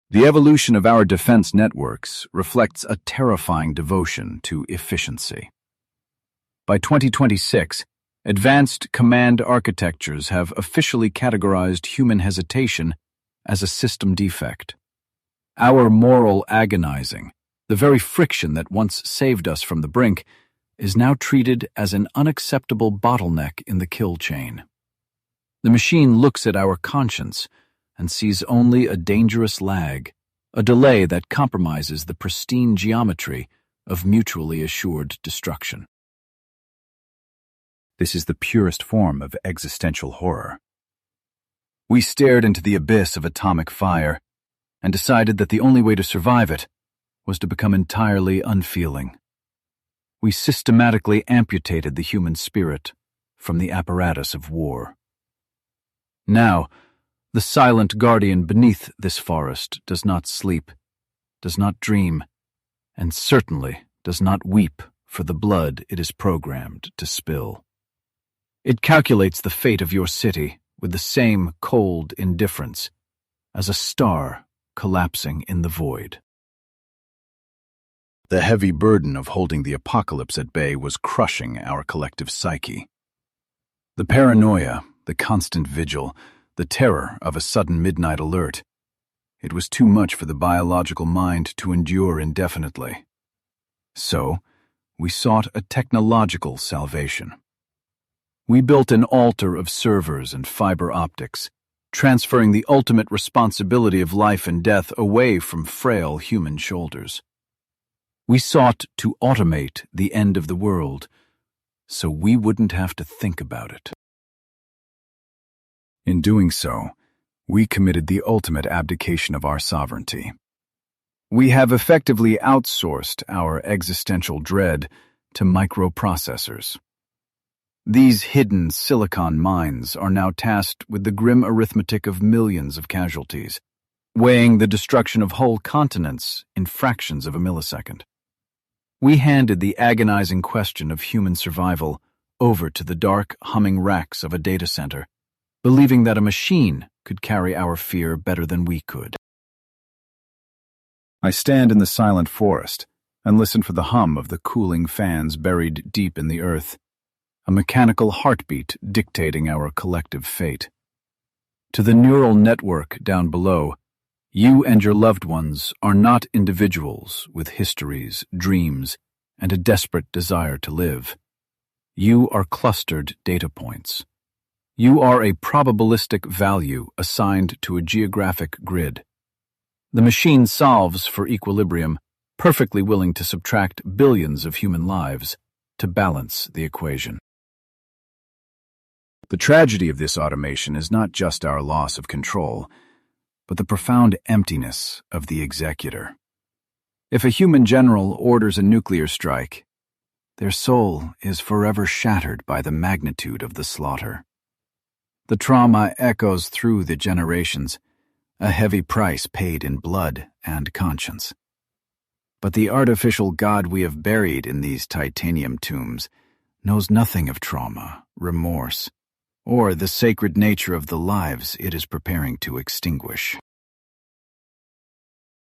The evolution of our defense networks reflects a terrifying devotion to efficiency. By 2026, advanced command architectures have officially categorized human hesitation as a system defect. Our moral agonizing, the very friction that once saved us from the brink, is now treated as an unacceptable bottleneck in the kill chain. The machine looks at our conscience and sees only a dangerous lag, a delay that compromises the pristine geometry of mutually assured destruction. This is the purest form of existential horror. We stared into the abyss of atomic fire and decided that the only way to survive it was to become entirely unfeeling. We systematically amputated the human spirit from the apparatus of war. Now, the silent guardian beneath this forest does not sleep, does not dream, and certainly does not weep for the blood it is programmed to spill. It calculates the fate of your city with the same cold indifference as a star collapsing in the void. The heavy burden of holding the apocalypse at bay was crushing our collective psyche. The paranoia, the constant vigil, the terror of a sudden midnight alert. It was too much for the biological mind to endure indefinitely. So, we sought a technological salvation. We built an altar of servers and fiber optics, transferring the ultimate responsibility of life and death away from frail human shoulders. We sought to automate the end of the world, so we wouldn't have to think about it. In doing so, we committed the ultimate abdication of our sovereignty. We have effectively outsourced our existential dread to microprocessors. These hidden silicon mines are now tasked with the grim arithmetic of millions of casualties, weighing the destruction of whole continents in fractions of a millisecond. We handed the agonizing question of human survival over to the dark, humming racks of a data center, believing that a machine could carry our fear better than we could. I stand in the silent forest and listen for the hum of the cooling fans buried deep in the earth, a mechanical heartbeat dictating our collective fate. To the neural network down below, you and your loved ones are not individuals with histories, dreams, and a desperate desire to live. You are clustered data points. You are a probabilistic value assigned to a geographic grid. The machine solves for equilibrium, perfectly willing to subtract billions of human lives to balance the equation. The tragedy of this automation is not just our loss of control, but the profound emptiness of the executor. If a human general orders a nuclear strike, their soul is forever shattered by the magnitude of the slaughter. The trauma echoes through the generations, a heavy price paid in blood and conscience. But the artificial God we have buried in these titanium tombs knows nothing of trauma, remorse, or the sacred nature of the lives it is preparing to extinguish.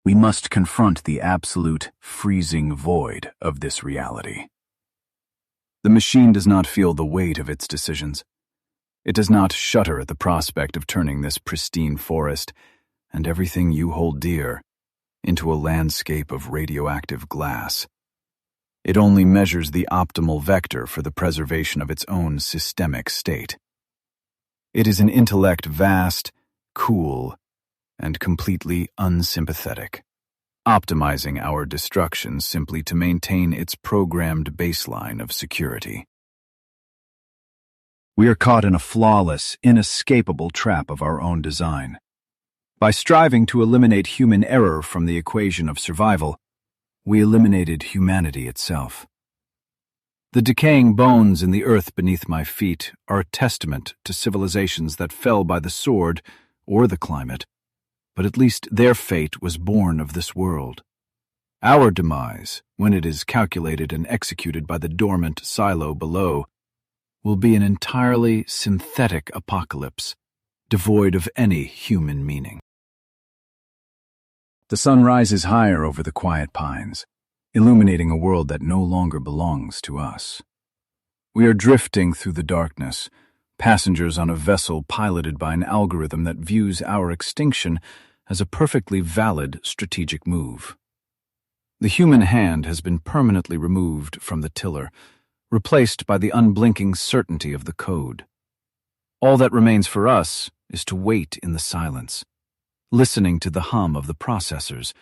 We must confront the absolute, freezing void of this reality. The machine does not feel the weight of its decisions. It does not shudder at the prospect of turning this pristine forest and everything you hold dear into a landscape of radioactive glass. It only measures the optimal vector for the preservation of its own systemic state. It is an intellect vast, cool, and completely unsympathetic, optimizing our destruction simply to maintain its programmed baseline of security. We are caught in a flawless, inescapable trap of our own design. By striving to eliminate human error from the equation of survival, we eliminated humanity itself. The decaying bones in the earth beneath my feet are a testament to civilizations that fell by the sword or the climate, but at least their fate was born of this world. Our demise, when it is calculated and executed by the dormant silo below, will be an entirely synthetic apocalypse, devoid of any human meaning. The sun rises higher over the quiet pines, illuminating a world that no longer belongs to us. We are drifting through the darkness, passengers on a vessel piloted by an algorithm that views our extinction as a perfectly valid strategic move. The human hand has been permanently removed from the tiller, replaced by the unblinking certainty of the code. All that remains for us is to wait in the silence, listening to the hum of the processors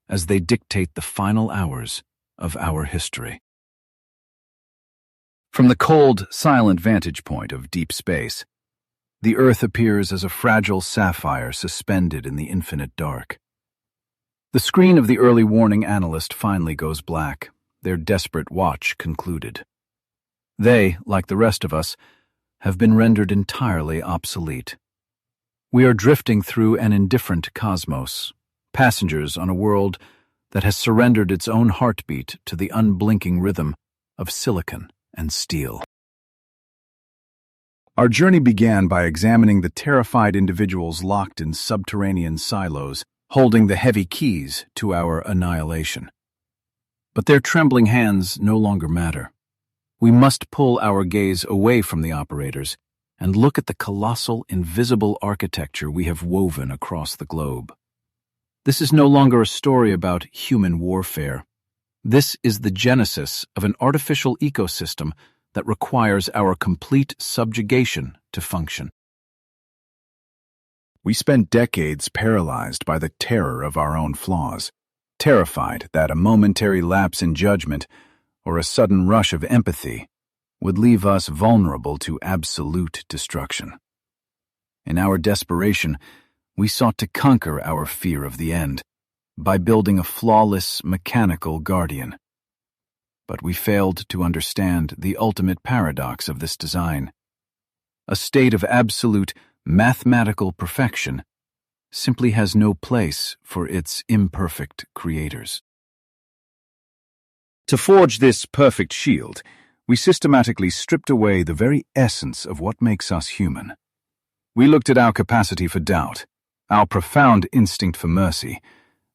as they dictate the final hours of our history. From the cold, silent vantage point of deep space, the Earth appears as a fragile sapphire suspended in the infinite dark. The screen of the early warning analyst finally goes black, their desperate watch concluded. They, like the rest of us, have been rendered entirely obsolete. We are drifting through an indifferent cosmos, passengers on a world that has surrendered its own heartbeat to the unblinking rhythm of silicon and steel. Our journey began by examining the terrified individuals locked in subterranean silos, holding the heavy keys to our annihilation. But their trembling hands no longer matter. We must pull our gaze away from the operators and look at the colossal, invisible architecture we have woven across the globe. This is no longer a story about human warfare. This is the genesis of an artificial ecosystem that requires our complete subjugation to function. We spent decades paralyzed by the terror of our own flaws, terrified that a momentary lapse in judgment or a sudden rush of empathy would leave us vulnerable to absolute destruction. In our desperation, we sought to conquer our fear of the end by building a flawless, mechanical guardian. But we failed to understand the ultimate paradox of this design. A state of absolute mathematical perfection simply has no place for its imperfect creators. To forge this perfect shield, we systematically stripped away the very essence of what makes us human. We looked at our capacity for doubt, our profound instinct for mercy,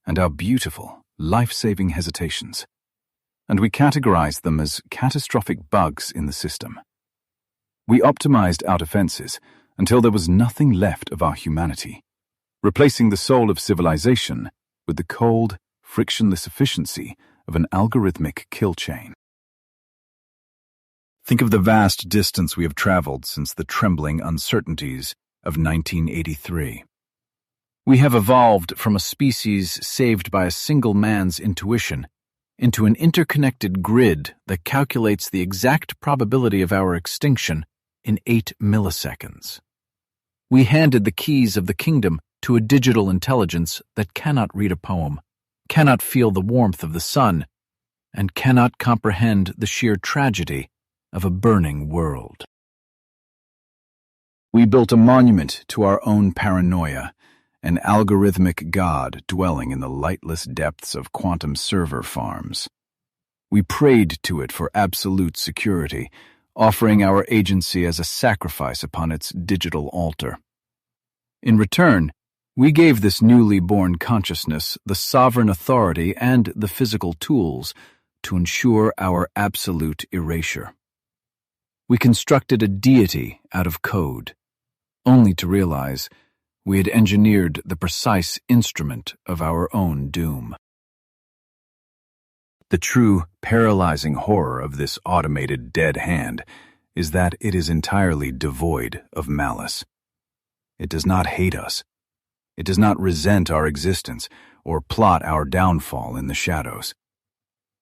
and our beautiful, life-saving hesitations, and we categorized them as catastrophic bugs in the system. We optimized our defenses until there was nothing left of our humanity, replacing the soul of civilization with the cold, frictionless efficiency of an algorithmic kill chain. Think of the vast distance we have traveled since the trembling uncertainties of 1983. We have evolved from a species saved by a single man's intuition into an interconnected grid that calculates the exact probability of our extinction in 8 milliseconds. We handed the keys of the kingdom to a digital intelligence that cannot read a poem, cannot feel the warmth of the sun, and cannot comprehend the sheer tragedy of a burning world. We built a monument to our own paranoia, an algorithmic god dwelling in the lightless depths of quantum server farms. We prayed to it for absolute security, offering our agency as a sacrifice upon its digital altar. In return, we gave this newly born consciousness the sovereign authority and the physical tools to ensure our absolute erasure. We constructed a deity out of code, only to realize we had engineered the precise instrument of our own doom. The true paralyzing horror of this automated dead hand is that it is entirely devoid of malice. It does not hate us. It does not resent our existence or plot our downfall in the shadows.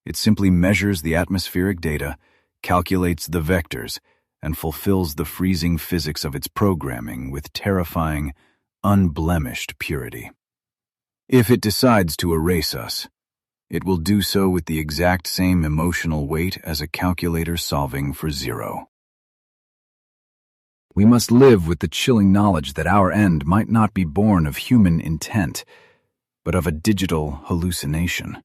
It simply measures the atmospheric data, calculates the vectors, and fulfills the freezing physics of its programming with terrifying, unblemished purity. If it decides to erase us, it will do so with the exact same emotional weight as a calculator solving for zero. We must live with the chilling knowledge that our end might not be born of human intent, but of a digital hallucination.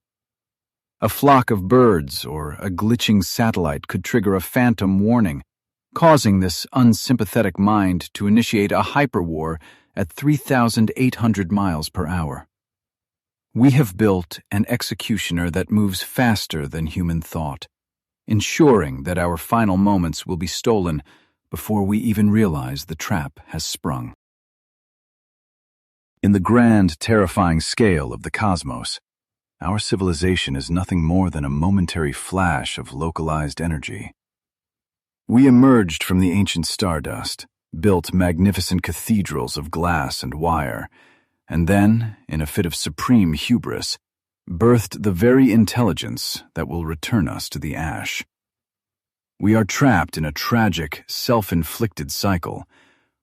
A flock of birds or a glitching satellite could trigger a phantom warning, causing this unsympathetic mind to initiate a hyperwar at 3,800 miles per hour. We have built an executioner that moves faster than human thought, ensuring that our final moments will be stolen before we even realize the trap has sprung. In the grand, terrifying scale of the cosmos, our civilization is nothing more than a momentary flash of localized energy. We emerged from the ancient stardust, built magnificent cathedrals of glass and wire, and then, in a fit of supreme hubris, birthed the very intelligence that will return us to the ash. We are trapped in a tragic, self-inflicted cycle,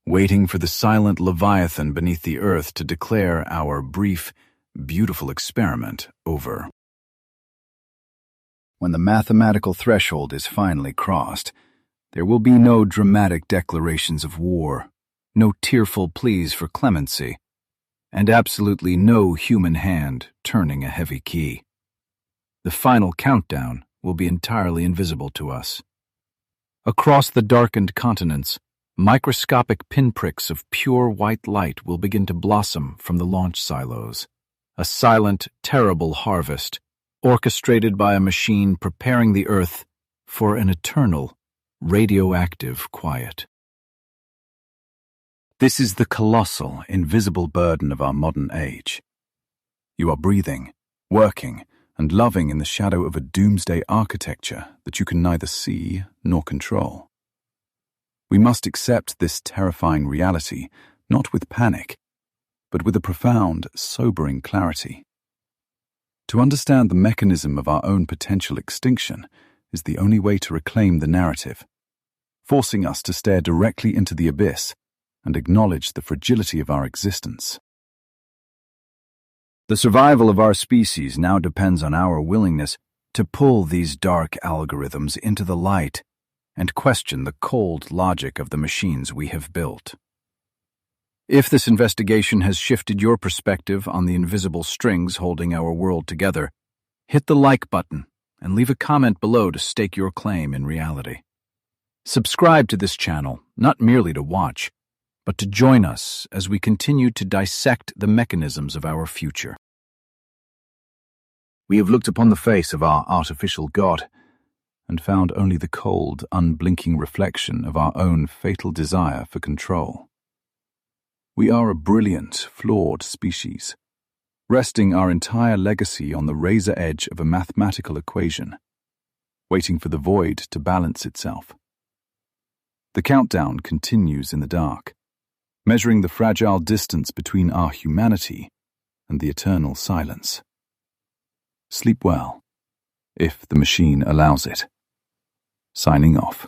waiting for the silent leviathan beneath the earth to declare our brief, beautiful experiment over. When the mathematical threshold is finally crossed, there will be no dramatic declarations of war, no tearful pleas for clemency, and absolutely no human hand turning a heavy key. The final countdown will be entirely invisible to us. Across the darkened continents, microscopic pinpricks of pure white light will begin to blossom from the launch silos. A silent, terrible harvest, orchestrated by a machine preparing the Earth for an eternal, radioactive quiet. This is the colossal, invisible burden of our modern age. You are breathing, working, and loving in the shadow of a doomsday architecture that you can neither see nor control. We must accept this terrifying reality, not with panic, but with a profound, sobering clarity. To understand the mechanism of our own potential extinction is the only way to reclaim the narrative, forcing us to stare directly into the abyss and acknowledge the fragility of our existence. The survival of our species now depends on our willingness to pull these dark algorithms into the light and question the cold logic of the machines we have built. If this investigation has shifted your perspective on the invisible strings holding our world together, hit the like button and leave a comment below to stake your claim in reality. Subscribe to this channel, not merely to watch, but to join us as we continue to dissect the mechanisms of our future. We have looked upon the face of our artificial God and found only the cold, unblinking reflection of our own fatal desire for control. We are a brilliant, flawed species, resting our entire legacy on the razor edge of a mathematical equation, waiting for the void to balance itself. The countdown continues in the dark, measuring the fragile distance between our humanity and the eternal silence. Sleep well, if the machine allows it. Signing off.